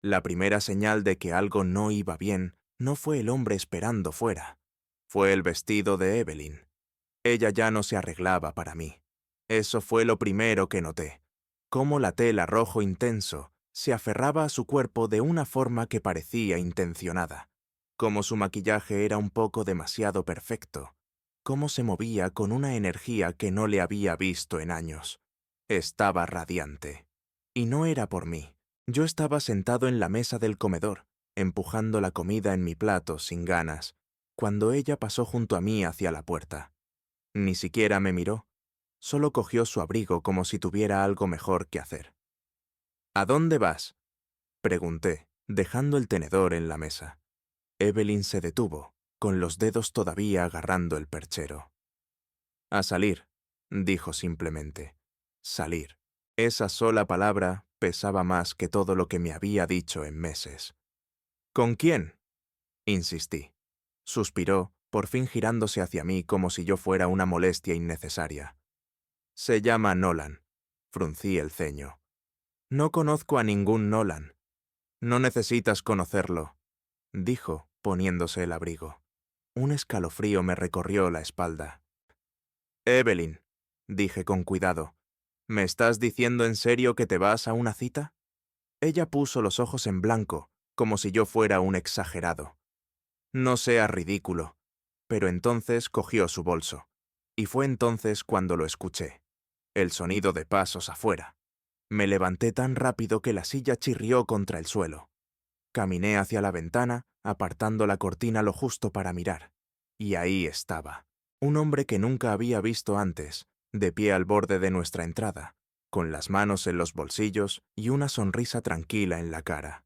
La primera señal de que algo no iba bien no fue el hombre esperando fuera. Fue el vestido de Evelyn. Ella ya no se arreglaba para mí. Eso fue lo primero que noté. Cómo la tela rojo intenso se aferraba a su cuerpo de una forma que parecía intencionada. Cómo su maquillaje era un poco demasiado perfecto. Cómo se movía con una energía que no le había visto en años. Estaba radiante. Y no era por mí. Yo estaba sentado en la mesa del comedor, empujando la comida en mi plato sin ganas, cuando ella pasó junto a mí hacia la puerta. Ni siquiera me miró, solo cogió su abrigo como si tuviera algo mejor que hacer. ¿A dónde vas?, pregunté, dejando el tenedor en la mesa. Evelyn se detuvo, con los dedos todavía agarrando el perchero. A salir, dijo simplemente. Salir. Esa sola palabra pesaba más que todo lo que me había dicho en meses. ¿Con quién?, insistí. Suspiró, por fin girándose hacia mí como si yo fuera una molestia innecesaria. Se llama Nolan. Fruncí el ceño. No conozco a ningún Nolan. No necesitas conocerlo, dijo, poniéndose el abrigo. Un escalofrío me recorrió la espalda. Evelyn, dije con cuidado, ¿me estás diciendo en serio que te vas a una cita? Ella puso los ojos en blanco, como si yo fuera un exagerado. No sea ridículo. Pero entonces cogió su bolso. Y fue entonces cuando lo escuché. El sonido de pasos afuera. Me levanté tan rápido que la silla chirrió contra el suelo. Caminé hacia la ventana, apartando la cortina lo justo para mirar. Y ahí estaba. Un hombre que nunca había visto antes, de pie al borde de nuestra entrada, con las manos en los bolsillos y una sonrisa tranquila en la cara.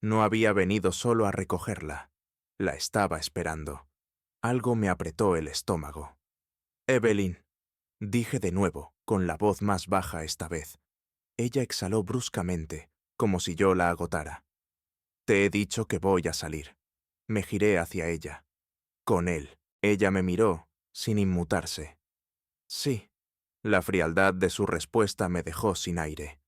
No había venido solo a recogerla. La estaba esperando. Algo me apretó el estómago. Evelyn, dije de nuevo, con la voz más baja esta vez. Ella exhaló bruscamente, como si yo la agotara. Te he dicho que voy a salir. Me giré hacia ella. Con él. Ella me miró, sin inmutarse. Sí. La frialdad de su respuesta me dejó sin aire.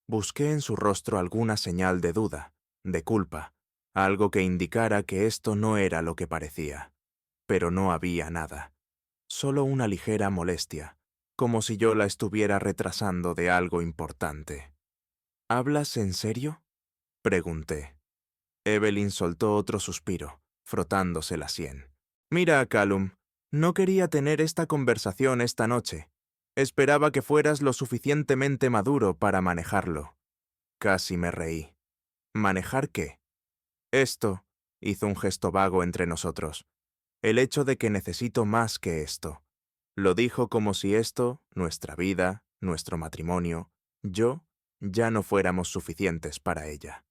Busqué en su rostro alguna señal de duda, de culpa, algo que indicara que esto no era lo que parecía. Pero no había nada. Solo una ligera molestia, como si yo la estuviera retrasando de algo importante. ¿Hablas en serio?, pregunté. Evelyn soltó otro suspiro, frotándose la sien. Mira, Callum, no quería tener esta conversación esta noche. Esperaba que fueras lo suficientemente maduro para manejarlo. Casi me reí. ¿Manejar qué? Esto, hizo un gesto vago entre nosotros. El hecho de que necesito más que esto. Lo dijo como si esto, nuestra vida, nuestro matrimonio, yo, ya no fuéramos suficientes para ella.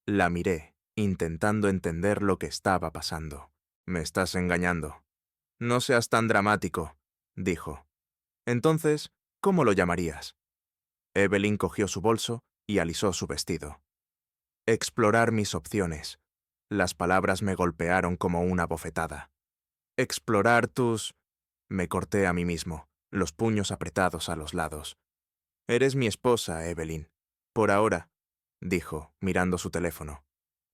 La miré, intentando entender lo que estaba pasando. Me estás engañando. No seas tan dramático, dijo. Entonces, ¿cómo lo llamarías? Evelyn cogió su bolso y alisó su vestido. Explorar mis opciones. Las palabras me golpearon como una bofetada. Explorar tus... Me corté a mí mismo, los puños apretados a los lados. Eres mi esposa, Evelyn. Por ahora, dijo, mirando su teléfono.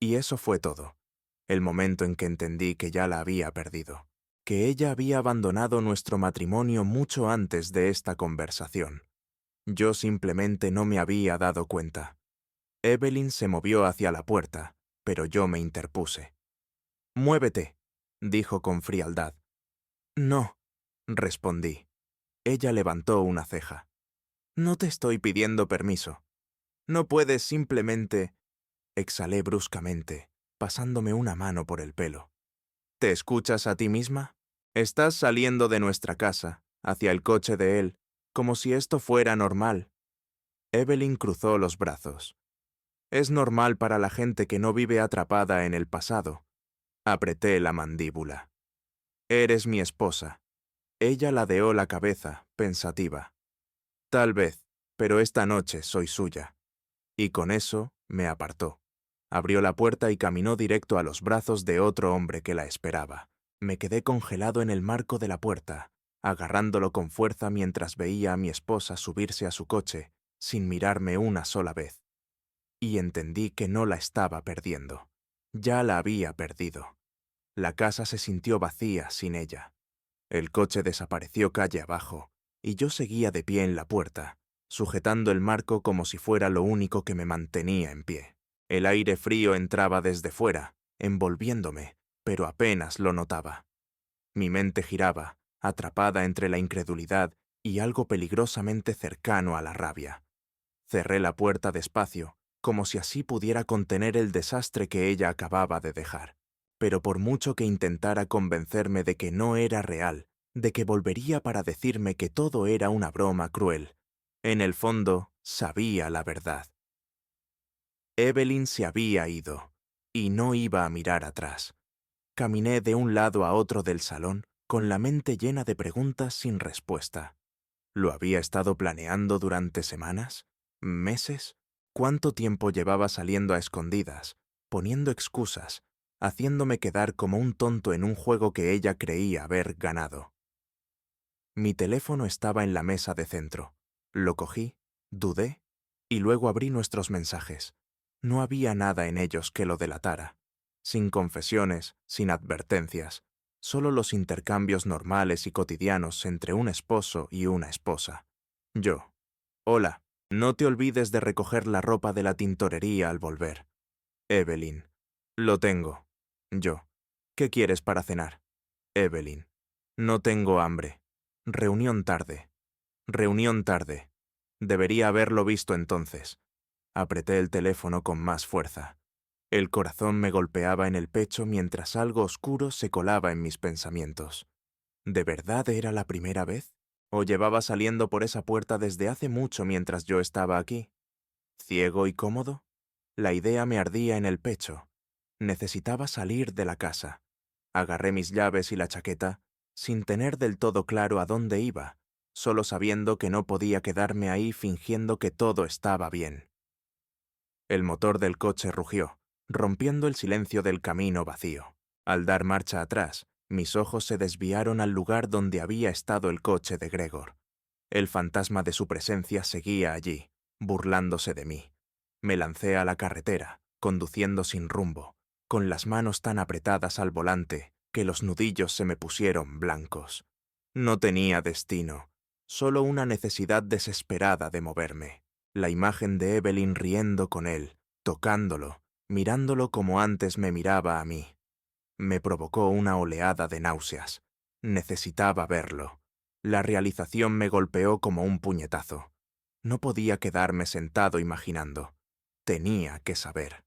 Y eso fue todo. El momento en que entendí que ya la había perdido. Que ella había abandonado nuestro matrimonio mucho antes de esta conversación. Yo simplemente no me había dado cuenta. Evelyn se movió hacia la puerta, pero yo me interpuse. «Muévete», dijo con frialdad. «No», respondí. Ella levantó una ceja. «No te estoy pidiendo permiso. No puedes simplemente...» Exhalé bruscamente, pasándome una mano por el pelo. ¿Te escuchas a ti misma? Estás saliendo de nuestra casa, hacia el coche de él, como si esto fuera normal. Evelyn cruzó los brazos. Es normal para la gente que no vive atrapada en el pasado. Apreté la mandíbula. Eres mi esposa. Ella ladeó la cabeza, pensativa. Tal vez, pero esta noche soy suya. Y con eso me apartó. Abrió la puerta y caminó directo a los brazos de otro hombre que la esperaba. Me quedé congelado en el marco de la puerta, agarrándolo con fuerza mientras veía a mi esposa subirse a su coche, sin mirarme una sola vez. y entendí que no la estaba perdiendo. Ya la había perdido. La casa se sintió vacía sin ella. El coche desapareció calle abajo, y yo seguía de pie en la puerta, sujetando el marco como si fuera lo único que me mantenía en pie. El aire frío entraba desde fuera, envolviéndome, pero apenas lo notaba. Mi mente giraba, atrapada entre la incredulidad y algo peligrosamente cercano a la rabia. Cerré la puerta despacio, como si así pudiera contener el desastre que ella acababa de dejar. Pero por mucho que intentara convencerme de que no era real, de que volvería para decirme que todo era una broma cruel, en el fondo sabía la verdad. Evelyn se había ido, y no iba a mirar atrás. Caminé de un lado a otro del salón, con la mente llena de preguntas sin respuesta. ¿Lo había estado planeando durante semanas? ¿Meses? ¿Cuánto tiempo llevaba saliendo a escondidas, poniendo excusas, haciéndome quedar como un tonto en un juego que ella creía haber ganado? Mi teléfono estaba en la mesa de centro. Lo cogí, dudé, y luego abrí nuestros mensajes. No había nada en ellos que lo delatara. Sin confesiones, sin advertencias, solo los intercambios normales y cotidianos entre un esposo y una esposa. Yo. Hola, no te olvides de recoger la ropa de la tintorería al volver. Evelyn. Lo tengo. Yo. ¿Qué quieres para cenar? Evelyn. No tengo hambre. Reunión tarde. Reunión tarde. Debería haberlo visto entonces. Apreté el teléfono con más fuerza. El corazón me golpeaba en el pecho mientras algo oscuro se colaba en mis pensamientos. ¿De verdad era la primera vez? ¿O llevaba saliendo por esa puerta desde hace mucho mientras yo estaba aquí? ¿Ciego y cómodo? La idea me ardía en el pecho. Necesitaba salir de la casa. Agarré mis llaves y la chaqueta, sin tener del todo claro a dónde iba, solo sabiendo que no podía quedarme ahí fingiendo que todo estaba bien. El motor del coche rugió, rompiendo el silencio del camino vacío. Al dar marcha atrás, mis ojos se desviaron al lugar donde había estado el coche de Gregor. El fantasma de su presencia seguía allí, burlándose de mí. Me lancé a la carretera, conduciendo sin rumbo, con las manos tan apretadas al volante que los nudillos se me pusieron blancos. No tenía destino, solo una necesidad desesperada de moverme. La imagen de Evelyn riendo con él, tocándolo, mirándolo como antes me miraba a mí. Me provocó una oleada de náuseas. Necesitaba verlo. La realización me golpeó como un puñetazo. No podía quedarme sentado imaginando. Tenía que saber.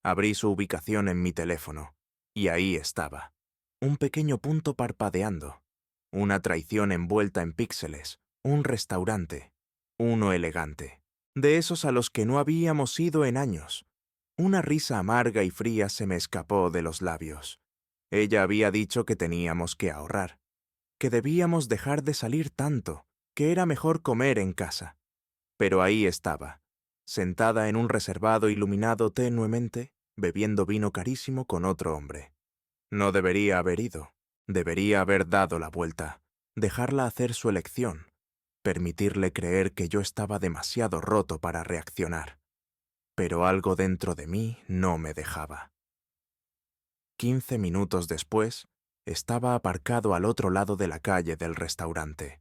Abrí su ubicación en mi teléfono, y ahí estaba. Un pequeño punto parpadeando. Una traición envuelta en píxeles. Un restaurante. Uno elegante. De esos a los que no habíamos ido en años. Una risa amarga y fría se me escapó de los labios. Ella había dicho que teníamos que ahorrar, que debíamos dejar de salir tanto, que era mejor comer en casa. Pero ahí estaba, sentada en un reservado iluminado tenuemente, bebiendo vino carísimo con otro hombre. No debería haber ido, debería haber dado la vuelta, dejarla hacer su elección, permitirle creer que yo estaba demasiado roto para reaccionar. Pero algo dentro de mí no me dejaba. 15 minutos después, estaba aparcado al otro lado de la calle del restaurante.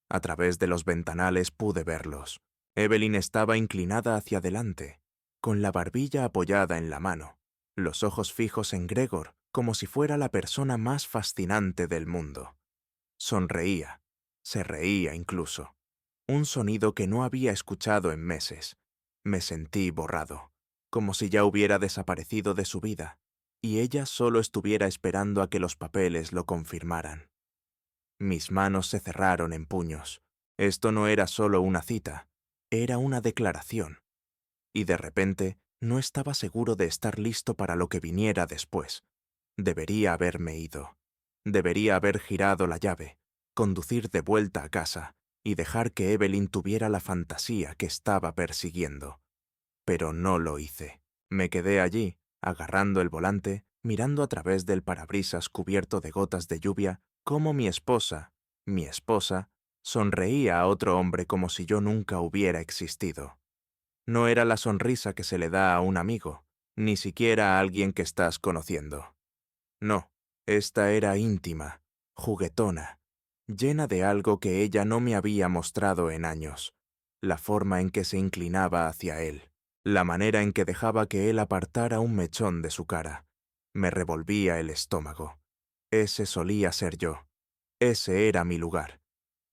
A través de los ventanales pude verlos. Evelyn estaba inclinada hacia adelante, con la barbilla apoyada en la mano, los ojos fijos en Gregor como si fuera la persona más fascinante del mundo. Sonreía, se reía incluso. Un sonido que no había escuchado en meses. Me sentí borrado, como si ya hubiera desaparecido de su vida, y ella solo estuviera esperando a que los papeles lo confirmaran. Mis manos se cerraron en puños. Esto no era solo una cita, era una declaración. Y de repente no estaba seguro de estar listo para lo que viniera después. Debería haberme ido. Debería haber girado la llave, conducir de vuelta a casa y dejar que Evelyn tuviera la fantasía que estaba persiguiendo. Pero no lo hice. Me quedé allí, agarrando el volante, mirando a través del parabrisas cubierto de gotas de lluvia, cómo mi esposa, sonreía a otro hombre como si yo nunca hubiera existido. No era la sonrisa que se le da a un amigo, ni siquiera a alguien que estás conociendo. No, esta era íntima, juguetona, llena de algo que ella no me había mostrado en años. La forma en que se inclinaba hacia él, la manera en que dejaba que él apartara un mechón de su cara. Me revolvía el estómago. Ese solía ser yo. Ese era mi lugar.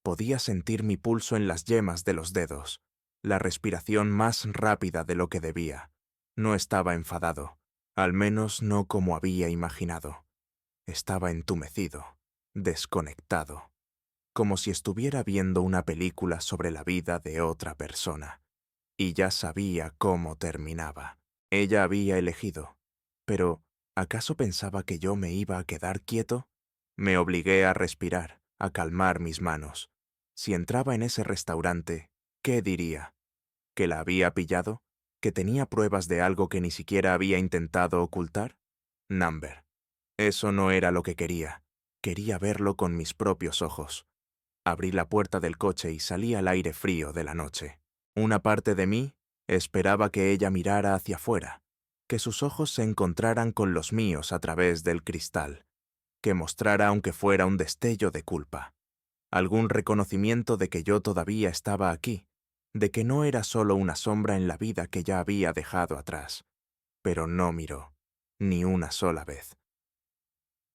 Podía sentir mi pulso en las yemas de los dedos, la respiración más rápida de lo que debía. No estaba enfadado, al menos no como había imaginado. Estaba entumecido, desconectado, como si estuviera viendo una película sobre la vida de otra persona. Y ya sabía cómo terminaba. Ella había elegido. Pero, ¿acaso pensaba que yo me iba a quedar quieto? Me obligué a respirar, a calmar mis manos. Si entraba en ese restaurante, ¿qué diría? ¿Que la había pillado? ¿Que tenía pruebas de algo que ni siquiera había intentado ocultar? Number. Eso no era lo que quería. Quería verlo con mis propios ojos. Abrí la puerta del coche y salí al aire frío de la noche. Una parte de mí esperaba que ella mirara hacia afuera, que sus ojos se encontraran con los míos a través del cristal, que mostrara aunque fuera un destello de culpa, algún reconocimiento de que yo todavía estaba aquí, de que no era solo una sombra en la vida que ya había dejado atrás. Pero no miró, ni una sola vez.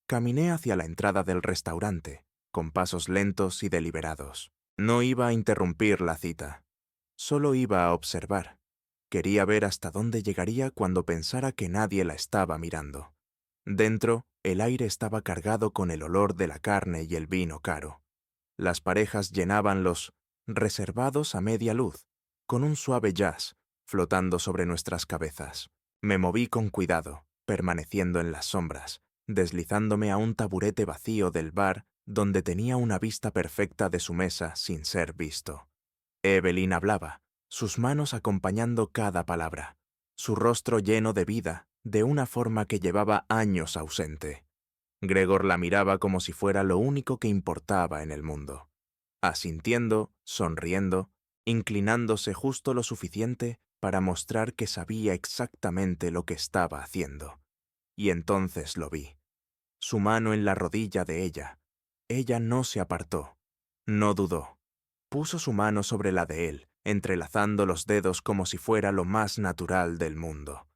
Caminé hacia la entrada del restaurante, con pasos lentos y deliberados. No iba a interrumpir la cita. Solo iba a observar. Quería ver hasta dónde llegaría cuando pensara que nadie la estaba mirando. Dentro, el aire estaba cargado con el olor de la carne y el vino caro. Las parejas llenaban los reservados a media luz, con un suave jazz flotando sobre nuestras cabezas. Me moví con cuidado, permaneciendo en las sombras, deslizándome a un taburete vacío del bar donde tenía una vista perfecta de su mesa sin ser visto. Evelyn hablaba, sus manos acompañando cada palabra, su rostro lleno de vida, de una forma que llevaba años ausente. Gregor la miraba como si fuera lo único que importaba en el mundo, asintiendo, sonriendo, inclinándose justo lo suficiente para mostrar que sabía exactamente lo que estaba haciendo. Y entonces lo vi. Su mano en la rodilla de ella. Ella no se apartó, no dudó. Puso su mano sobre la de él, entrelazando los dedos como si fuera lo más natural del mundo.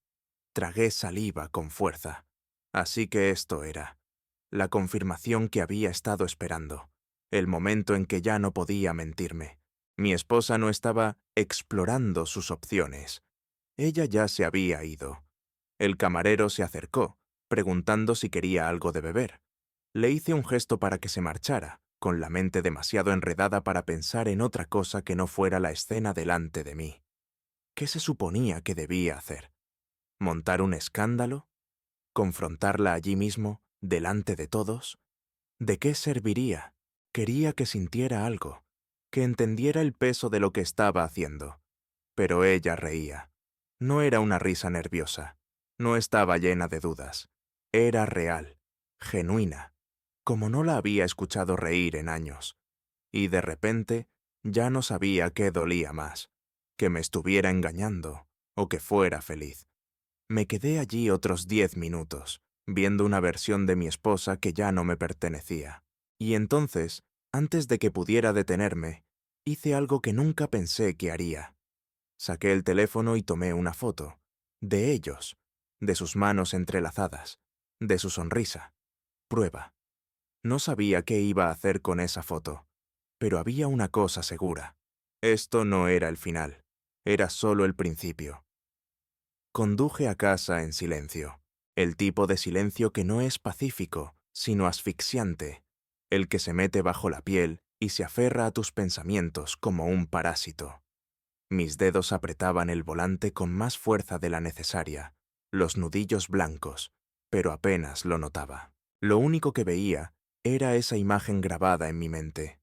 Tragué saliva con fuerza. Así que esto era la confirmación que había estado esperando, el momento en que ya no podía mentirme. Mi esposa no estaba explorando sus opciones. Ella ya se había ido. El camarero se acercó, preguntando si quería algo de beber. Le hice un gesto para que se marchara, con la mente demasiado enredada para pensar en otra cosa que no fuera la escena delante de mí. ¿Qué se suponía que debía hacer? ¿Montar un escándalo? ¿Confrontarla allí mismo, delante de todos? ¿De qué serviría? Quería que sintiera algo, que entendiera el peso de lo que estaba haciendo. Pero ella reía. No era una risa nerviosa. No estaba llena de dudas. Era real, genuina, como no la había escuchado reír en años. Y de repente ya no sabía qué dolía más, que me estuviera engañando o que fuera feliz. Me quedé allí otros 10 minutos, viendo una versión de mi esposa que ya no me pertenecía. Y entonces, antes de que pudiera detenerme, hice algo que nunca pensé que haría. Saqué el teléfono y tomé una foto. De ellos, de sus manos entrelazadas, de su sonrisa. Prueba. No sabía qué iba a hacer con esa foto, pero había una cosa segura. Esto no era el final, era solo el principio. Conduje a casa en silencio, el tipo de silencio que no es pacífico, sino asfixiante, el que se mete bajo la piel y se aferra a tus pensamientos como un parásito. Mis dedos apretaban el volante con más fuerza de la necesaria, los nudillos blancos, pero apenas lo notaba. Lo único que veía era esa imagen grabada en mi mente.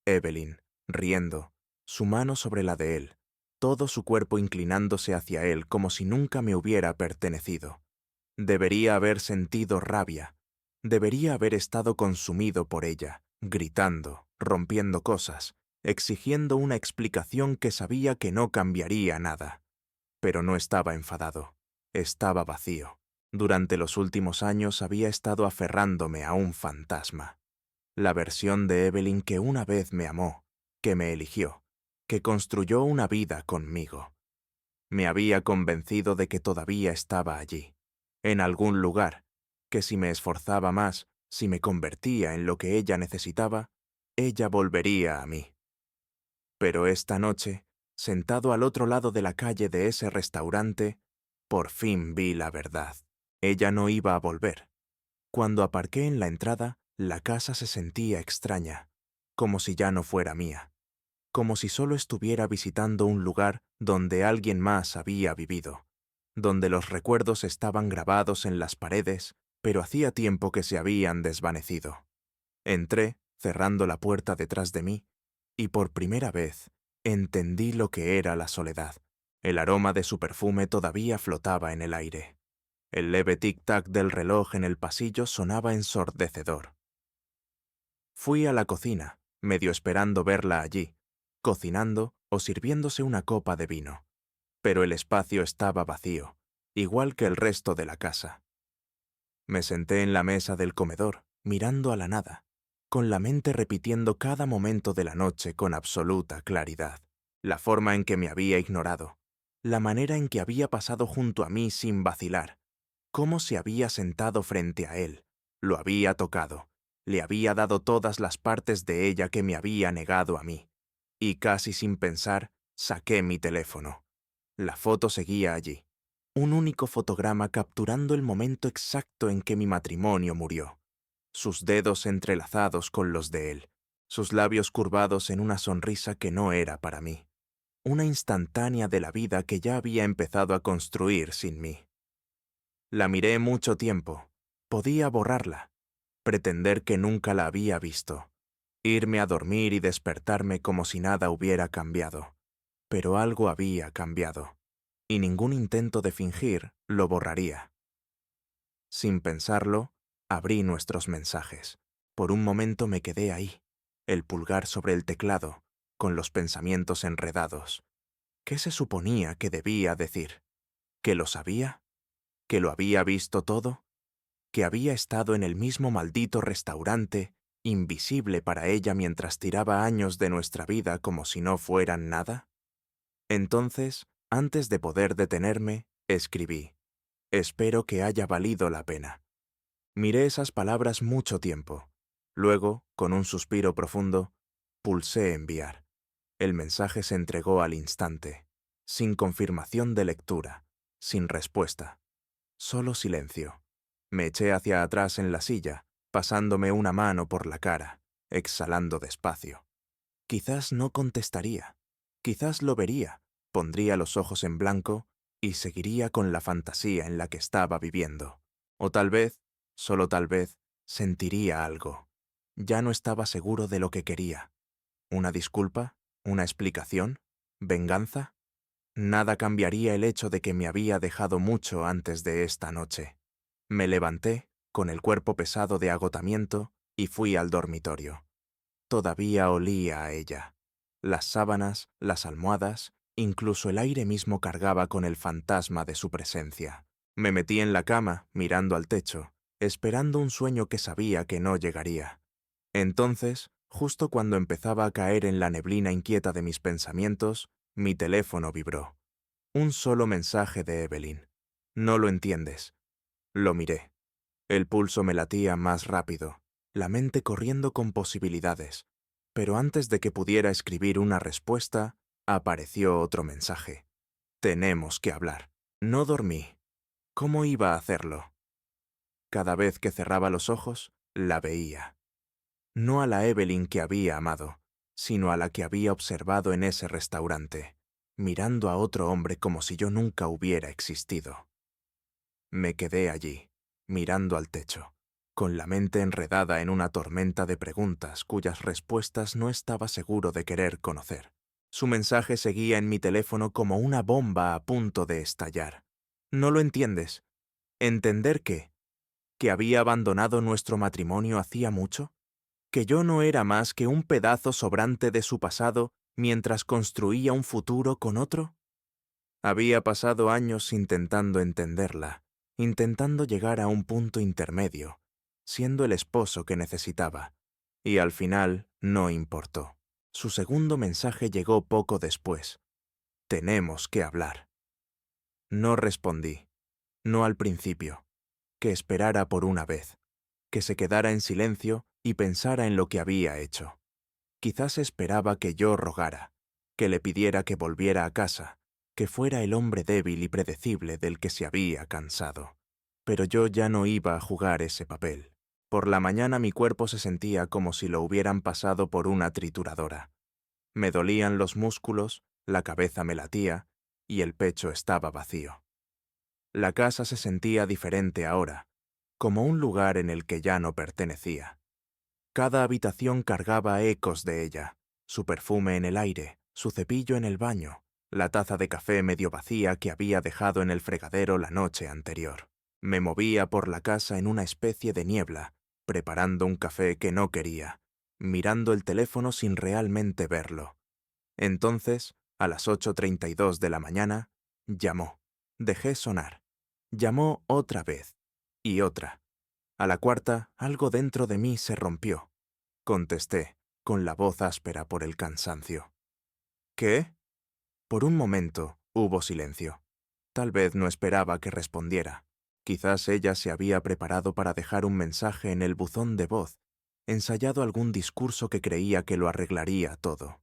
Evelyn, riendo, su mano sobre la de él, todo su cuerpo inclinándose hacia él como si nunca me hubiera pertenecido. Debería haber sentido rabia, debería haber estado consumido por ella, gritando, rompiendo cosas, exigiendo una explicación que sabía que no cambiaría nada. Pero no estaba enfadado, estaba vacío. Durante los últimos años había estado aferrándome a un fantasma. La versión de Evelyn que una vez me amó, que me eligió, que construyó una vida conmigo. Me había convencido de que todavía estaba allí, en algún lugar, que si me esforzaba más, si me convertía en lo que ella necesitaba, ella volvería a mí. Pero esta noche, sentado al otro lado de la calle de ese restaurante, por fin vi la verdad. Ella no iba a volver. Cuando aparqué en la entrada, la casa se sentía extraña, como si ya no fuera mía, como si solo estuviera visitando un lugar donde alguien más había vivido, donde los recuerdos estaban grabados en las paredes, pero hacía tiempo que se habían desvanecido. Entré, cerrando la puerta detrás de mí, y por primera vez entendí lo que era la soledad. El aroma de su perfume todavía flotaba en el aire. El leve tic-tac del reloj en el pasillo sonaba ensordecedor. Fui a la cocina, medio esperando verla allí, cocinando o sirviéndose una copa de vino. Pero el espacio estaba vacío, igual que el resto de la casa. Me senté en la mesa del comedor, mirando a la nada, con la mente repitiendo cada momento de la noche con absoluta claridad. La forma en que me había ignorado, la manera en que había pasado junto a mí sin vacilar, cómo se había sentado frente a él, lo había tocado, le había dado todas las partes de ella que me había negado a mí. Y casi sin pensar, saqué mi teléfono. La foto seguía allí. Un único fotograma capturando el momento exacto en que mi matrimonio murió. Sus dedos entrelazados con los de él, sus labios curvados en una sonrisa que no era para mí. Una instantánea de la vida que ya había empezado a construir sin mí. La miré mucho tiempo. Podía borrarla, pretender que nunca la había visto, irme a dormir y despertarme como si nada hubiera cambiado. Pero algo había cambiado, y ningún intento de fingir lo borraría. Sin pensarlo, abrí nuestros mensajes. Por un momento me quedé ahí, el pulgar sobre el teclado, con los pensamientos enredados. ¿Qué se suponía que debía decir? ¿Que lo sabía? ¿Que lo había visto todo? ¿Que había estado en el mismo maldito restaurante, invisible para ella mientras tiraba años de nuestra vida como si no fueran nada? Entonces, antes de poder detenerme, escribí: «Espero que haya valido la pena». Miré esas palabras mucho tiempo. Luego, con un suspiro profundo, pulsé enviar. El mensaje se entregó al instante, sin confirmación de lectura, sin respuesta. Solo silencio. Me eché hacia atrás en la silla, pasándome una mano por la cara, exhalando despacio. Quizás no contestaría. Quizás lo vería, pondría los ojos en blanco y seguiría con la fantasía en la que estaba viviendo. O tal vez, solo tal vez, sentiría algo. Ya no estaba seguro de lo que quería. ¿Una disculpa? ¿Una explicación? ¿Venganza? Nada cambiaría el hecho de que me había dejado mucho antes de esta noche. Me levanté, con el cuerpo pesado de agotamiento, y fui al dormitorio. Todavía olía a ella. Las sábanas, las almohadas, incluso el aire mismo cargaba con el fantasma de su presencia. Me metí en la cama, mirando al techo, esperando un sueño que sabía que no llegaría. Entonces, justo cuando empezaba a caer en la neblina inquieta de mis pensamientos, mi teléfono vibró. Un solo mensaje de Evelyn. «No lo entiendes». Lo miré. El pulso me latía más rápido, la mente corriendo con posibilidades. Pero antes de que pudiera escribir una respuesta, apareció otro mensaje. «Tenemos que hablar». No dormí. ¿Cómo iba a hacerlo? Cada vez que cerraba los ojos, la veía. No a la Evelyn que había amado, sino a la que había observado en ese restaurante, mirando a otro hombre como si yo nunca hubiera existido. Me quedé allí, mirando al techo, con la mente enredada en una tormenta de preguntas cuyas respuestas no estaba seguro de querer conocer. Su mensaje seguía en mi teléfono como una bomba a punto de estallar. «No lo entiendes. ¿Entender qué? ¿Que había abandonado nuestro matrimonio hacía mucho? ¿Que yo no era más que un pedazo sobrante de su pasado mientras construía un futuro con otro? Había pasado años intentando entenderla, intentando llegar a un punto intermedio, siendo el esposo que necesitaba, y al final no importó. Su segundo mensaje llegó poco después. Tenemos que hablar. No respondí, no al principio, que esperara por una vez, que se quedara en silencio y pensara en lo que había hecho. Quizás esperaba que yo rogara, que le pidiera que volviera a casa, que fuera el hombre débil y predecible del que se había cansado. Pero yo ya no iba a jugar ese papel. Por la mañana mi cuerpo se sentía como si lo hubieran pasado por una trituradora. Me dolían los músculos, la cabeza me latía y el pecho estaba vacío. La casa se sentía diferente ahora, como un lugar en el que ya no pertenecía. Cada habitación cargaba ecos de ella, su perfume en el aire, su cepillo en el baño, la taza de café medio vacía que había dejado en el fregadero la noche anterior. Me movía por la casa en una especie de niebla, preparando un café que no quería, mirando el teléfono sin realmente verlo. Entonces, a las 8:32 de la mañana, llamó. Dejé sonar. Llamó otra vez. Y otra. A la cuarta, algo dentro de mí se rompió. Contesté, con la voz áspera por el cansancio. ¿Qué? Por un momento hubo silencio. Tal vez no esperaba que respondiera. Quizás ella se había preparado para dejar un mensaje en el buzón de voz, ensayado algún discurso que creía que lo arreglaría todo.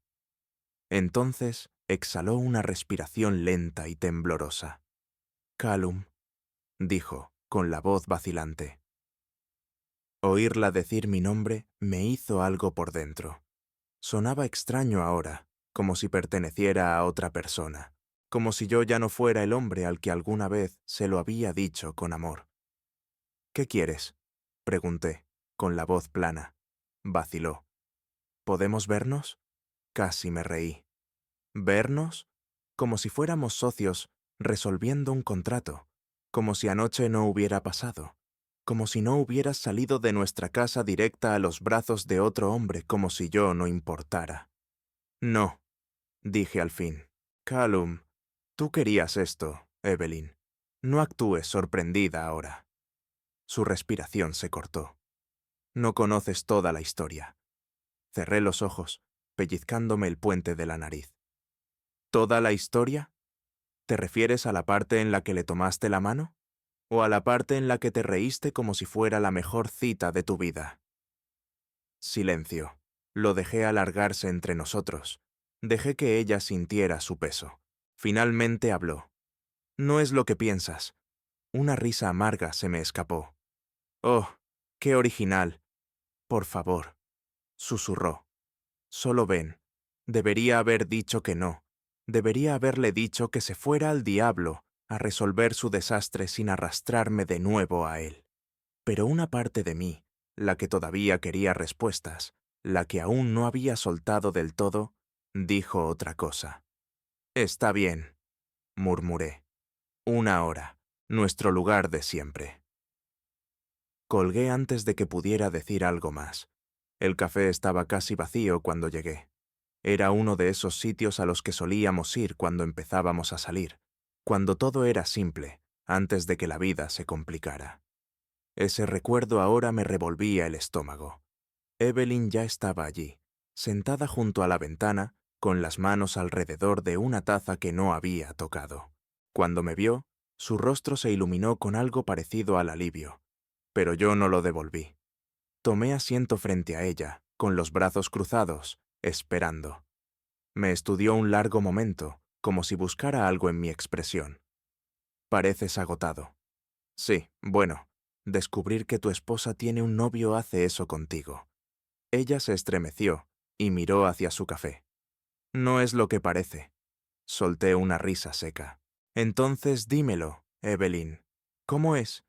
Entonces exhaló una respiración lenta y temblorosa. Callum, dijo, con la voz vacilante. Oírla decir mi nombre me hizo algo por dentro. Sonaba extraño ahora, como si perteneciera a otra persona, como si yo ya no fuera el hombre al que alguna vez se lo había dicho con amor. ¿Qué quieres? Pregunté, con la voz plana. Vaciló. ¿Podemos vernos? Casi me reí. ¿Vernos? Como si fuéramos socios resolviendo un contrato, como si anoche no hubiera pasado, como si no hubieras salido de nuestra casa directa a los brazos de otro hombre, como si yo no importara. No, dije al fin. Callum, tú querías esto, Evelyn. No actúes sorprendida ahora. Su respiración se cortó. No conoces toda la historia. Cerré los ojos, pellizcándome el puente de la nariz. ¿Toda la historia? ¿Te refieres a la parte en la que le tomaste la mano? ¿O a la parte en la que te reíste como si fuera la mejor cita de tu vida? Silencio. Lo dejé alargarse entre nosotros. Dejé que ella sintiera su peso. Finalmente habló. No es lo que piensas. Una risa amarga se me escapó. Oh, qué original. Por favor, susurró. Solo ven. Debería haber dicho que no. Debería haberle dicho que se fuera al diablo a resolver su desastre sin arrastrarme de nuevo a él. Pero una parte de mí, la que todavía quería respuestas, la que aún no había soltado del todo, dijo otra cosa. Está bien, murmuré. 1 hora, nuestro lugar de siempre. Colgué antes de que pudiera decir algo más. El café estaba casi vacío cuando llegué. Era uno de esos sitios a los que solíamos ir cuando empezábamos a salir, cuando todo era simple, antes de que la vida se complicara. Ese recuerdo ahora me revolvía el estómago. Evelyn ya estaba allí, sentada junto a la ventana, con las manos alrededor de una taza que no había tocado. Cuando me vio, su rostro se iluminó con algo parecido al alivio, pero yo no lo devolví. Tomé asiento frente a ella, con los brazos cruzados, esperando. Me estudió un largo momento, como si buscara algo en mi expresión. Pareces agotado. Sí, bueno, descubrir que tu esposa tiene un novio hace eso contigo. Ella se estremeció y miró hacia su café. No es lo que parece. Solté una risa seca. Entonces dímelo, Evelyn. ¿Cómo es?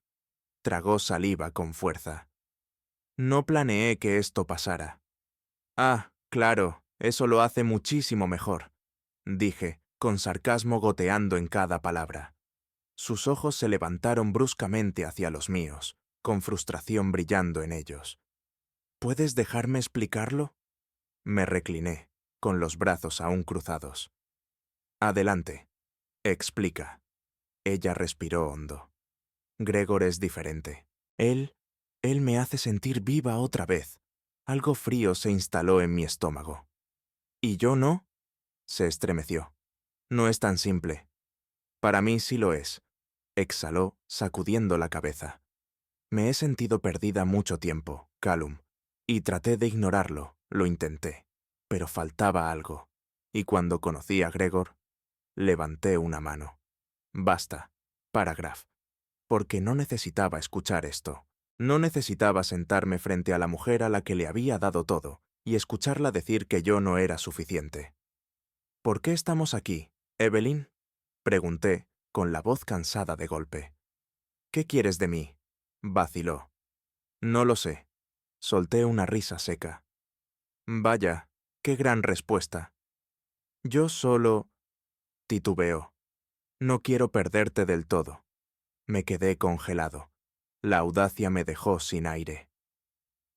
Tragó saliva con fuerza. No planeé que esto pasara. Ah, claro, eso lo hace muchísimo mejor, dije, con sarcasmo goteando en cada palabra. Sus ojos se levantaron bruscamente hacia los míos, con frustración brillando en ellos. ¿Puedes dejarme explicarlo? Me recliné, con los brazos aún cruzados. Adelante. Explica. Ella respiró hondo. Gregor es diferente. Él me hace sentir viva otra vez. Algo frío se instaló en mi estómago. ¿Y yo no? Se estremeció. No es tan simple. Para mí sí lo es. Exhaló, sacudiendo la cabeza. Me he sentido perdida mucho tiempo, Callum, y traté de ignorarlo, lo intenté. Pero faltaba algo. Y cuando conocí a Gregor, levanté una mano. Basta. Paragraph. Porque no necesitaba escuchar esto. No necesitaba sentarme frente a la mujer a la que le había dado todo y escucharla decir que yo no era suficiente. ¿Por qué estamos aquí, Evelyn? Pregunté, con la voz cansada de golpe. ¿Qué quieres de mí? Vaciló. No lo sé. Solté una risa seca. Vaya, qué gran respuesta. Yo solo... titubeó. No quiero perderte del todo. Me quedé congelado. La audacia me dejó sin aire.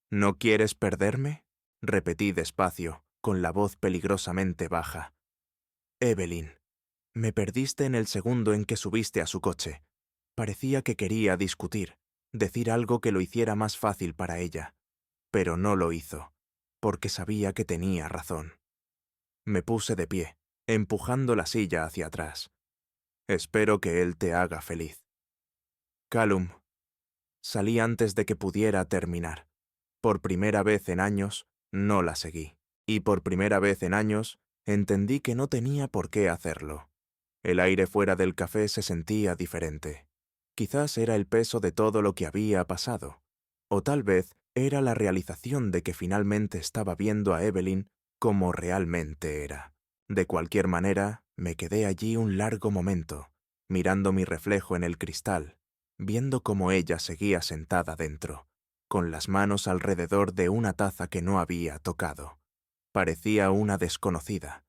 ¿No quieres perderme? Repetí despacio, con la voz peligrosamente baja. Evelyn, me perdiste en el segundo en que subiste a su coche. Parecía que quería discutir, decir algo que lo hiciera más fácil para ella. Pero no lo hizo, porque sabía que tenía razón. Me puse de pie, empujando la silla hacia atrás. Espero que él te haga feliz. Callum, salí antes de que pudiera terminar. Por primera vez en años, no la seguí. Y por primera vez en años, entendí que no tenía por qué hacerlo. El aire fuera del café se sentía diferente. Quizás era el peso de todo lo que había pasado. O tal vez era la realización de que finalmente estaba viendo a Evelyn como realmente era. De cualquier manera, me quedé allí un largo momento, mirando mi reflejo en el cristal, viendo cómo ella seguía sentada dentro, con las manos alrededor de una taza que no había tocado. Parecía una desconocida.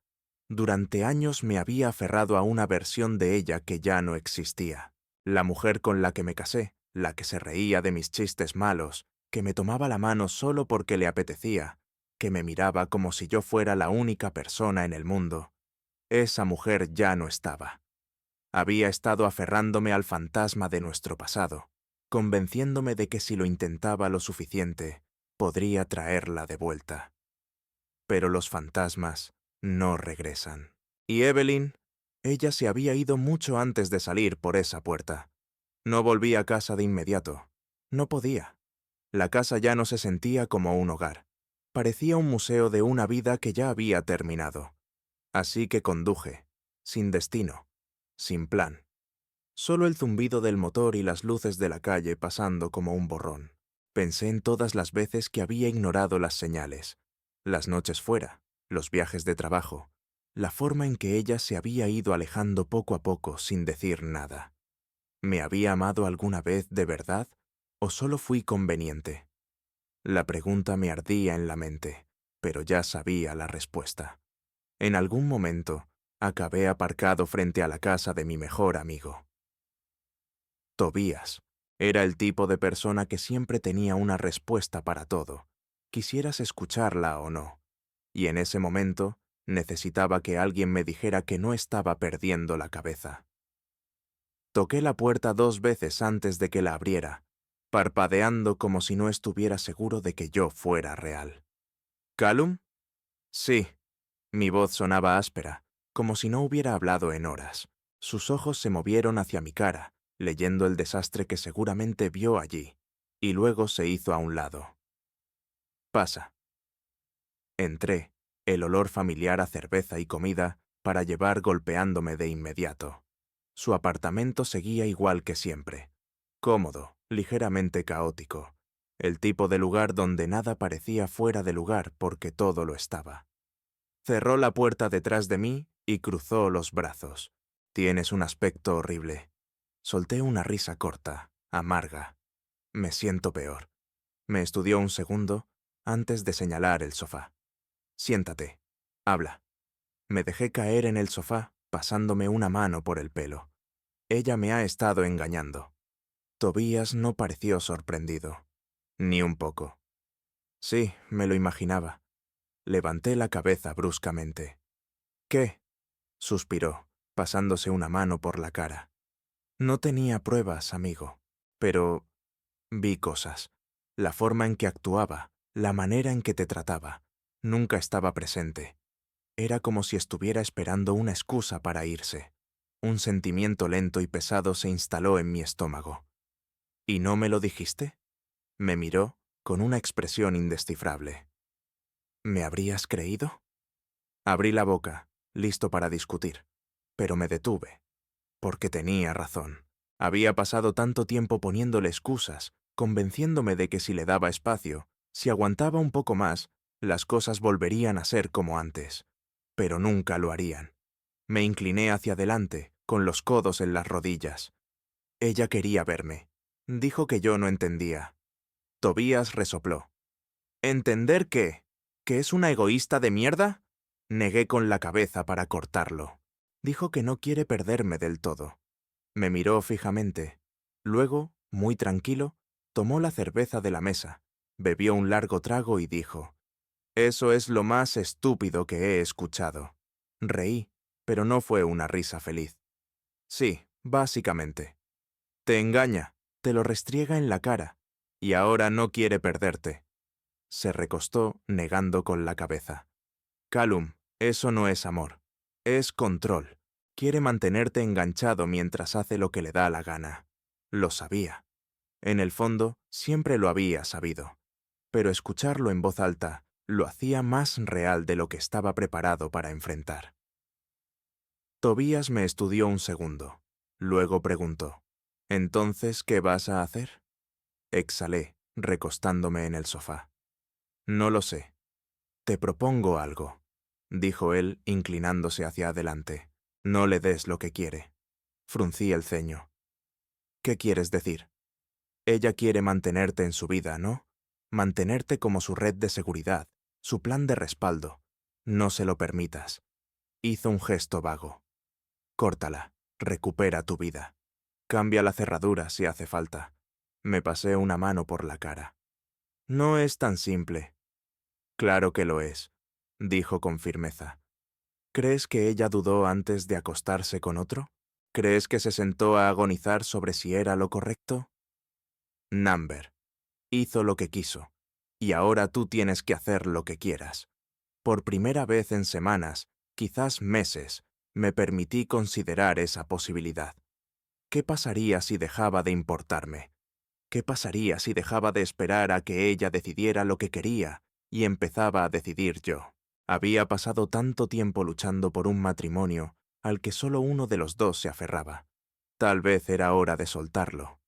Durante años me había aferrado a una versión de ella que ya no existía. La mujer con la que me casé, la que se reía de mis chistes malos, que me tomaba la mano solo porque le apetecía, que me miraba como si yo fuera la única persona en el mundo. Esa mujer ya no estaba. Había estado aferrándome al fantasma de nuestro pasado, convenciéndome de que si lo intentaba lo suficiente, podría traerla de vuelta. Pero los fantasmas no regresan. Y Evelyn, ella se había ido mucho antes de salir por esa puerta. No volví a casa de inmediato. No podía. La casa ya no se sentía como un hogar. Parecía un museo de una vida que ya había terminado. Así que conduje, sin destino, sin plan. Solo el zumbido del motor y las luces de la calle pasando como un borrón. Pensé en todas las veces que había ignorado las señales, las noches fuera, los viajes de trabajo, la forma en que ella se había ido alejando poco a poco sin decir nada. ¿Me había amado alguna vez de verdad o solo fui conveniente? La pregunta me ardía en la mente, pero ya sabía la respuesta. En algún momento, acabé aparcado frente a la casa de mi mejor amigo. Tobías era el tipo de persona que siempre tenía una respuesta para todo, quisieras escucharla o no. Y en ese momento necesitaba que alguien me dijera que no estaba perdiendo la cabeza. Toqué la puerta 2 veces antes de que la abriera, parpadeando como si no estuviera seguro de que yo fuera real. ¿Callum? Sí. Mi voz sonaba áspera, como si no hubiera hablado en horas. Sus ojos se movieron hacia mi cara, leyendo el desastre que seguramente vio allí, y luego se hizo a un lado. Pasa. Entré, el olor familiar a cerveza y comida para llevar golpeándome de inmediato. Su apartamento seguía igual que siempre. Cómodo, ligeramente caótico. El tipo de lugar donde nada parecía fuera de lugar porque todo lo estaba. Cerró la puerta detrás de mí y cruzó los brazos. Tienes un aspecto horrible. Solté una risa corta, amarga. Me siento peor. Me estudió un segundo antes de señalar el sofá. Siéntate. Habla. Me dejé caer en el sofá, pasándome una mano por el pelo. Ella me ha estado engañando. Tobías no pareció sorprendido. Ni un poco. Sí, me lo imaginaba. Levanté la cabeza bruscamente. ¿Qué? Suspiró. pasándose una mano por la cara. No tenía pruebas, amigo, pero vi cosas. La forma en que actuaba, la manera en que te trataba, nunca estaba presente. Era como si estuviera esperando una excusa para irse. Un sentimiento lento y pesado se instaló en mi estómago. ¿Y no me lo dijiste? Me miró con una expresión indescifrable. ¿Me habrías creído? Abrí la boca, listo para discutir, pero me detuve, porque tenía razón. Había pasado tanto tiempo poniéndole excusas, convenciéndome de que si le daba espacio, si aguantaba un poco más, las cosas volverían a ser como antes. Pero nunca lo harían. Me incliné hacia adelante, con los codos en las rodillas. Ella quería verme. Dijo que yo no entendía. Tobías resopló. ¿Entender qué? ¿Que es una egoísta de mierda? Negué con la cabeza para cortarlo. Dijo que no quiere perderme del todo. Me miró fijamente. Luego, muy tranquilo, tomó la cerveza de la mesa, bebió un largo trago y dijo: «Eso es lo más estúpido que he escuchado». Reí, pero no fue una risa feliz. Sí, básicamente. Te engaña, te lo restriega en la cara, y ahora no quiere perderte. Se recostó, negando con la cabeza. Callum, eso no es amor. Es control. Quiere mantenerte enganchado mientras hace lo que le da la gana. Lo sabía. En el fondo, siempre lo había sabido. Pero escucharlo en voz alta lo hacía más real de lo que estaba preparado para enfrentar. Tobías me estudió un segundo. Luego preguntó: «¿Entonces qué vas a hacer?». Exhalé, recostándome en el sofá. «No lo sé. Te propongo algo», dijo él, inclinándose hacia adelante. «No le des lo que quiere». Fruncí el ceño. «¿Qué quieres decir?». «Ella quiere mantenerte en su vida, ¿no? Mantenerte como su red de seguridad, su plan de respaldo. No se lo permitas». Hizo un gesto vago. «Córtala, recupera tu vida. Cambia la cerradura si hace falta». Me pasé una mano por la cara. «No es tan simple». «Claro que lo es», dijo con firmeza. ¿Crees que ella dudó antes de acostarse con otro? ¿Crees que se sentó a agonizar sobre si era lo correcto? Number. Hizo lo que quiso, y ahora tú tienes que hacer lo que quieras. Por primera vez en semanas, quizás meses, me permití considerar esa posibilidad. ¿Qué pasaría si dejaba de importarme? ¿Qué pasaría si dejaba de esperar a que ella decidiera lo que quería y empezaba a decidir yo? Había pasado tanto tiempo luchando por un matrimonio al que solo uno de los dos se aferraba. Tal vez era hora de soltarlo.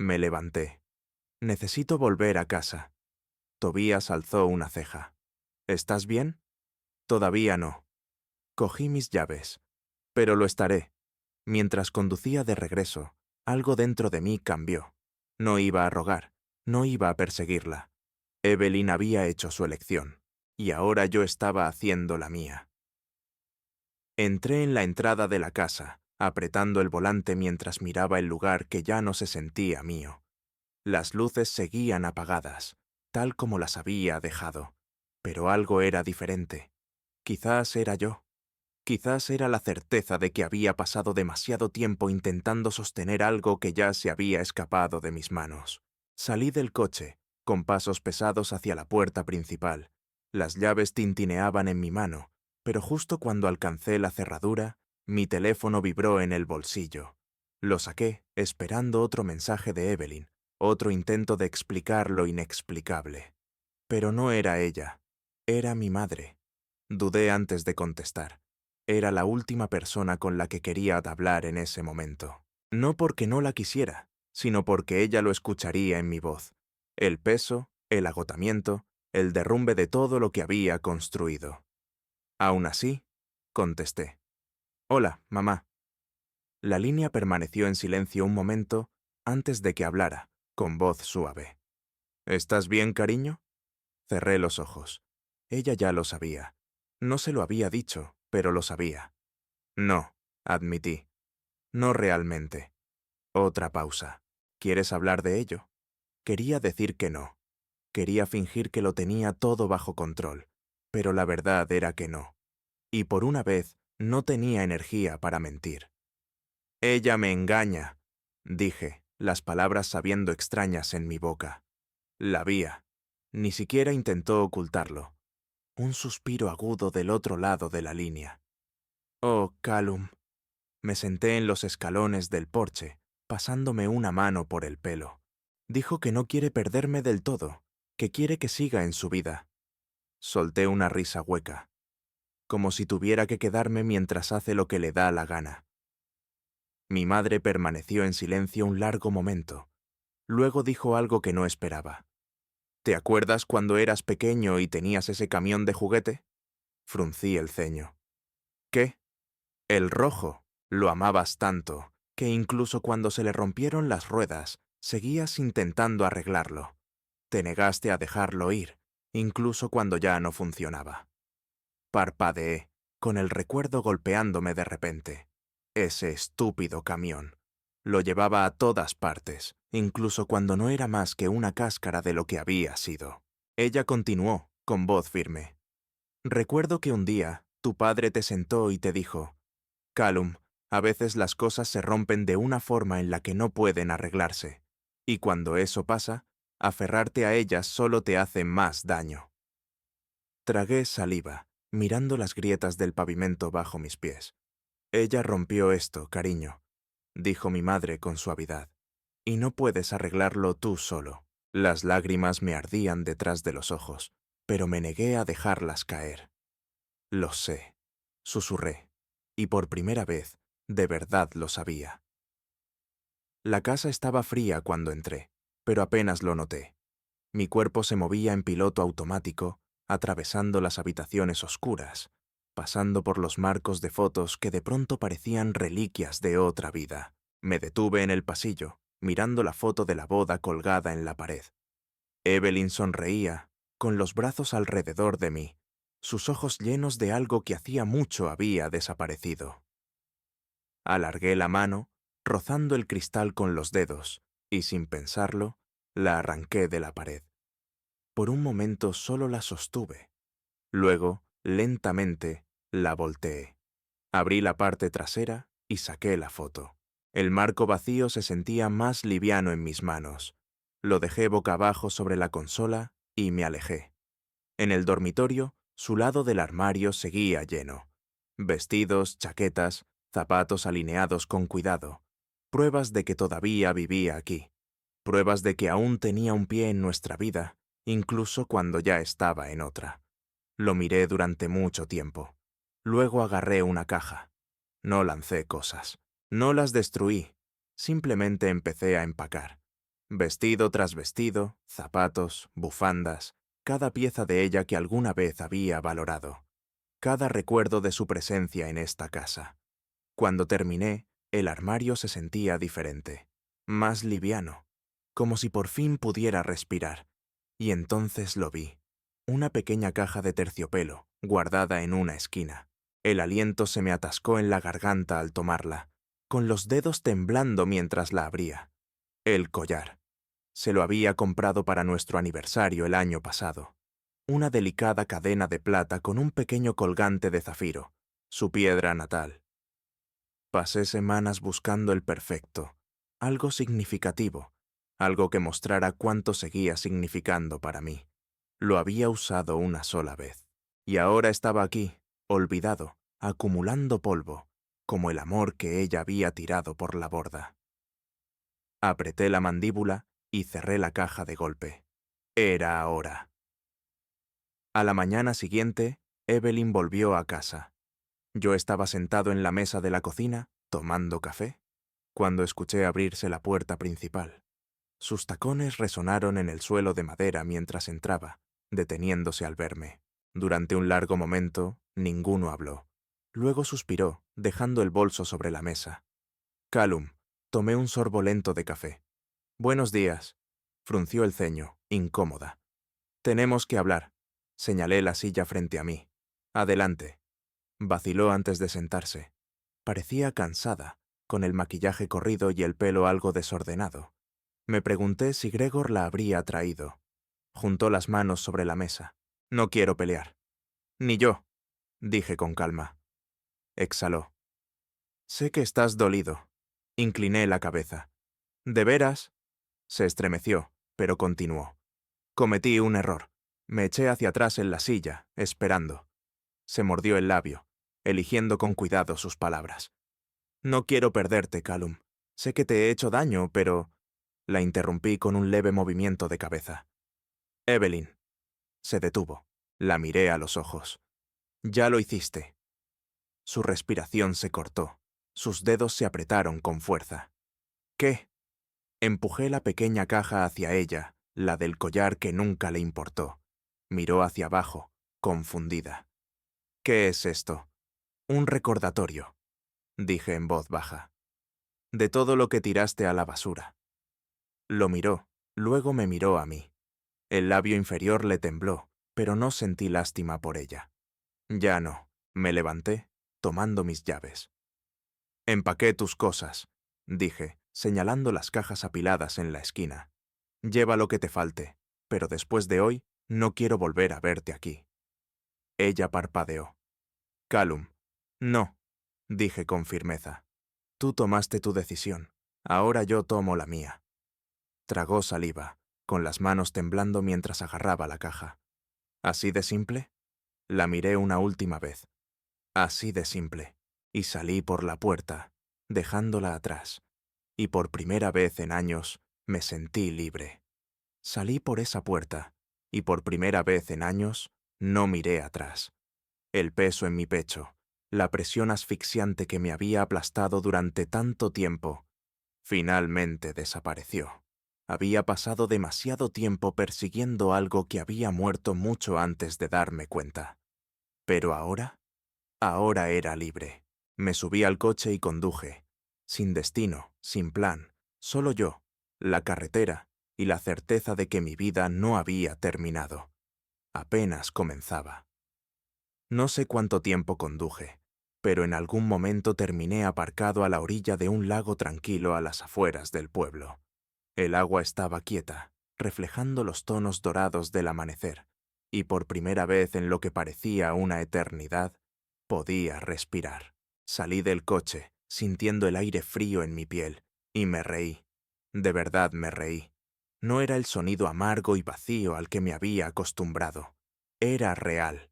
Me levanté. «Necesito volver a casa». Tobías alzó una ceja. «¿Estás bien?». «Todavía no». Cogí mis llaves. «Pero lo estaré». Mientras conducía de regreso, algo dentro de mí cambió. No iba a rogar, no iba a perseguirla. Evelyn había hecho su elección, y ahora yo estaba haciendo la mía. Entré en la entrada de la casa, apretando el volante mientras miraba el lugar que ya no se sentía mío. Las luces seguían apagadas, tal como las había dejado, pero algo era diferente. Quizás era yo. Quizás era la certeza de que había pasado demasiado tiempo intentando sostener algo que ya se había escapado de mis manos. Salí del coche, con pasos pesados hacia la puerta principal. Las llaves tintineaban en mi mano, pero justo cuando alcancé la cerradura, mi teléfono vibró en el bolsillo. Lo saqué, esperando otro mensaje de Evelyn, otro intento de explicar lo inexplicable. Pero no era ella, era mi madre. Dudé antes de contestar. Era la última persona con la que quería hablar en ese momento. No porque no la quisiera, sino porque ella lo escucharía en mi voz. El peso, el agotamiento, el derrumbe de todo lo que había construido. Aún así, contesté. «Hola, mamá». La línea permaneció en silencio un momento antes de que hablara, con voz suave. «¿Estás bien, cariño?». Cerré los ojos. Ella ya lo sabía. No se lo había dicho, pero lo sabía. «No», admití. «No realmente». Otra pausa. «¿Quieres hablar de ello?». Quería decir que no. Quería fingir que lo tenía todo bajo control, pero la verdad era que no. Y por una vez No tenía energía para mentir. Ella me engaña, dije, las palabras sabiendo extrañas en mi boca. La vía. Ni siquiera intentó ocultarlo. Un suspiro agudo del otro lado de la línea. Oh, Callum. Me senté en los escalones del porche, pasándome una mano por el pelo. Dijo que no quiere perderme del todo, que quiere que siga en su vida. Solté una risa hueca, como si tuviera que quedarme mientras hace lo que le da la gana. Mi madre permaneció en silencio un largo momento. Luego dijo algo que no esperaba. ¿Te acuerdas cuando eras pequeño y tenías ese camión de juguete? Fruncí el ceño. ¿Qué? El rojo. Lo amabas tanto, que incluso cuando se le rompieron las ruedas, seguías intentando arreglarlo. Te negaste a dejarlo ir, incluso cuando ya no funcionaba. Parpadeé, con el recuerdo golpeándome de repente. Ese estúpido camión. Lo llevaba a todas partes, incluso cuando no era más que una cáscara de lo que había sido. Ella continuó, con voz firme. Recuerdo que un día, tu padre te sentó y te dijo, Callum, a veces las cosas se rompen de una forma en la que no pueden arreglarse, y cuando eso pasa, aferrarte a ellas solo te hace más daño. Tragué saliva, mirando las grietas del pavimento bajo mis pies. Ella rompió esto, cariño, dijo mi madre con suavidad, y no puedes arreglarlo tú solo. Las lágrimas me ardían detrás de los ojos, pero me negué a dejarlas caer. Lo sé, susurré, y por primera vez, de verdad lo sabía. La casa estaba fría cuando entré, pero apenas lo noté. Mi cuerpo se movía en piloto automático, atravesando las habitaciones oscuras, pasando por los marcos de fotos que de pronto parecían reliquias de otra vida. Me detuve en el pasillo, mirando la foto de la boda colgada en la pared. Evelyn sonreía, con los brazos alrededor de mí, sus ojos llenos de algo que hacía mucho había desaparecido. Alargué la mano, rozando el cristal con los dedos, y sin pensarlo, la arranqué de la pared. Por un momento solo la sostuve. Luego, lentamente, la volteé. Abrí la parte trasera y saqué la foto. El marco vacío se sentía más liviano en mis manos. Lo dejé boca abajo sobre la consola y me alejé. En el dormitorio, su lado del armario seguía lleno. Vestidos, chaquetas, zapatos alineados con cuidado. Pruebas de que todavía vivía aquí. Pruebas de que aún tenía un pie en nuestra vida, incluso cuando ya estaba en otra. Lo miré durante mucho tiempo. Luego agarré una caja. No lancé cosas. No las destruí. Simplemente empecé a empacar. Vestido tras vestido, zapatos, bufandas, cada pieza de ella que alguna vez había valorado. Cada recuerdo de su presencia en esta casa. Cuando terminé, el armario se sentía diferente, más liviano, como si por fin pudiera respirar. Y entonces lo vi. Una pequeña caja de terciopelo, guardada en una esquina. El aliento se me atascó en la garganta al tomarla, con los dedos temblando mientras la abría. El collar. Se lo había comprado para nuestro aniversario el año pasado. Una delicada cadena de plata con un pequeño colgante de zafiro, su piedra natal. Pasé semanas buscando el perfecto, algo significativo, algo que mostrara cuánto seguía significando para mí. Lo había usado una sola vez. Y ahora estaba aquí, olvidado, acumulando polvo, como el amor que ella había tirado por la borda. Apreté la mandíbula y cerré la caja de golpe. Era ahora. A la mañana siguiente, Evelyn volvió a casa. Yo estaba sentado en la mesa de la cocina, tomando café, cuando escuché abrirse la puerta principal. Sus tacones resonaron en el suelo de madera mientras entraba, deteniéndose al verme. Durante un largo momento, ninguno habló. Luego suspiró, dejando el bolso sobre la mesa. Callum, tomé un sorbo lento de café. Buenos días. Frunció el ceño, incómoda. Tenemos que hablar. Señalé la silla frente a mí. Adelante. Vaciló antes de sentarse. Parecía cansada, con el maquillaje corrido y el pelo algo desordenado. Me pregunté si Gregor la habría traído. Juntó las manos sobre la mesa. No quiero pelear. Ni yo, dije con calma. exhaló. Sé que estás dolido. Incliné la cabeza. ¿De veras? Se estremeció, pero continuó. Cometí un error. Me eché hacia atrás en la silla, esperando. Se mordió el labio, eligiendo con cuidado sus palabras. No quiero perderte, Callum. Sé que te he hecho daño, pero... La interrumpí con un leve movimiento de cabeza. Evelyn. Se detuvo. La miré a los ojos. Ya lo hiciste. Su respiración se cortó. Sus dedos se apretaron con fuerza. ¿Qué? Empujé la pequeña caja hacia ella, la del collar que nunca le importó. Miró hacia abajo, confundida. ¿Qué es esto? Un recordatorio, dije en voz baja. De todo lo que tiraste a la basura. Lo miró, luego me miró a mí. El labio inferior le tembló, pero no sentí lástima por ella. Ya no. Me levanté, tomando mis llaves. Empaqué tus cosas, dije, señalando las cajas apiladas en la esquina. Lleva lo que te falte, pero después de hoy no quiero volver a verte aquí. Ella parpadeó. Callum. No, dije con firmeza. Tú tomaste tu decisión. Ahora yo tomo la mía. Tragó saliva, con las manos temblando mientras agarraba la caja. ¿Así de simple? La miré una última vez. Así de simple. Y salí por la puerta, dejándola atrás. Y por primera vez en años me sentí libre. Salí por esa puerta, y por primera vez en años no miré atrás. El peso en mi pecho, la presión asfixiante que me había aplastado durante tanto tiempo, finalmente desapareció. Había pasado demasiado tiempo persiguiendo algo que había muerto mucho antes de darme cuenta. Pero ahora era libre. Me subí al coche y conduje, sin destino, sin plan, solo yo, la carretera y la certeza de que mi vida no había terminado. Apenas comenzaba. No sé cuánto tiempo conduje, pero en algún momento terminé aparcado a la orilla de un lago tranquilo a las afueras del pueblo. El agua estaba quieta, reflejando los tonos dorados del amanecer, y por primera vez en lo que parecía una eternidad, podía respirar. Salí del coche, sintiendo el aire frío en mi piel, y me reí. De verdad me reí. No era el sonido amargo y vacío al que me había acostumbrado. Era real.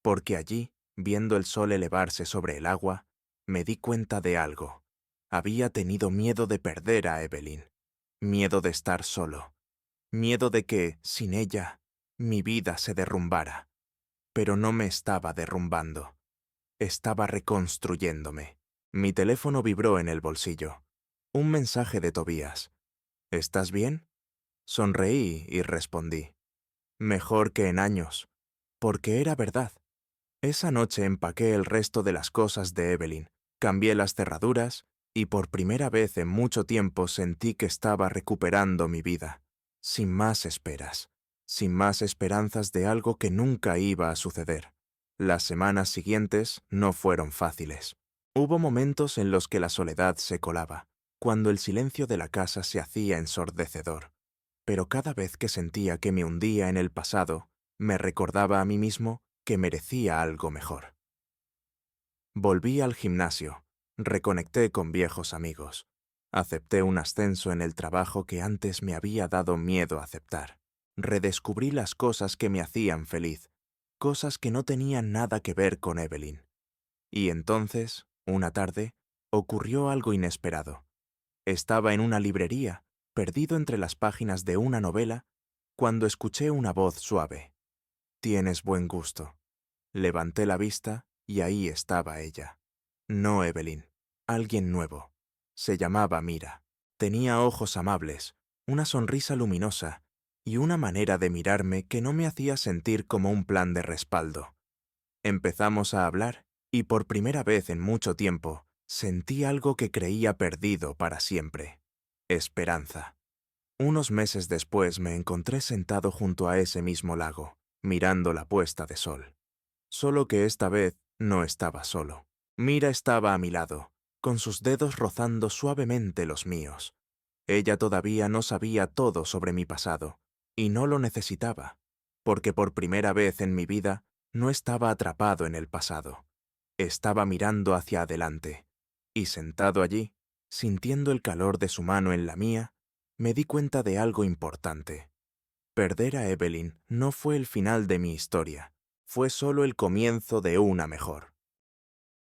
Porque allí, viendo el sol elevarse sobre el agua, me di cuenta de algo. Había tenido miedo de perder a Evelyn. Miedo de estar solo. Miedo de que, sin ella, mi vida se derrumbara. Pero no me estaba derrumbando. Estaba reconstruyéndome. Mi teléfono vibró en el bolsillo. Un mensaje de Tobías. ¿Estás bien? Sonreí y respondí. Mejor que en años. Porque era verdad. Esa noche empaqué el resto de las cosas de Evelyn, cambié las cerraduras y por primera vez en mucho tiempo sentí que estaba recuperando mi vida, sin más esperas, sin más esperanzas de algo que nunca iba a suceder. Las semanas siguientes no fueron fáciles. Hubo momentos en los que la soledad se colaba, cuando el silencio de la casa se hacía ensordecedor. Pero cada vez que sentía que me hundía en el pasado, me recordaba a mí mismo que merecía algo mejor. Volví al gimnasio, reconecté con viejos amigos, acepté un ascenso en el trabajo que antes me había dado miedo aceptar, redescubrí las cosas que me hacían feliz, cosas que no tenían nada que ver con Evelyn. Y entonces, una tarde, ocurrió algo inesperado. Estaba en una librería, perdido entre las páginas de una novela, cuando escuché una voz suave. «Tienes buen gusto». Levanté la vista y ahí estaba ella. No Evelyn, alguien nuevo. Se llamaba Mira. Tenía ojos amables, una sonrisa luminosa y una manera de mirarme que no me hacía sentir como un plan de respaldo. Empezamos a hablar y por primera vez en mucho tiempo sentí algo que creía perdido para siempre. Esperanza. Unos meses después me encontré sentado junto a ese mismo lago, mirando la puesta de sol. Solo que esta vez no estaba solo. Mira estaba a mi lado, con sus dedos rozando suavemente los míos. Ella todavía no sabía todo sobre mi pasado, y no lo necesitaba, porque por primera vez en mi vida no estaba atrapado en el pasado. Estaba mirando hacia adelante, y sentado allí, sintiendo el calor de su mano en la mía, me di cuenta de algo importante. Perder a Evelyn no fue el final de mi historia, fue solo el comienzo de una mejor.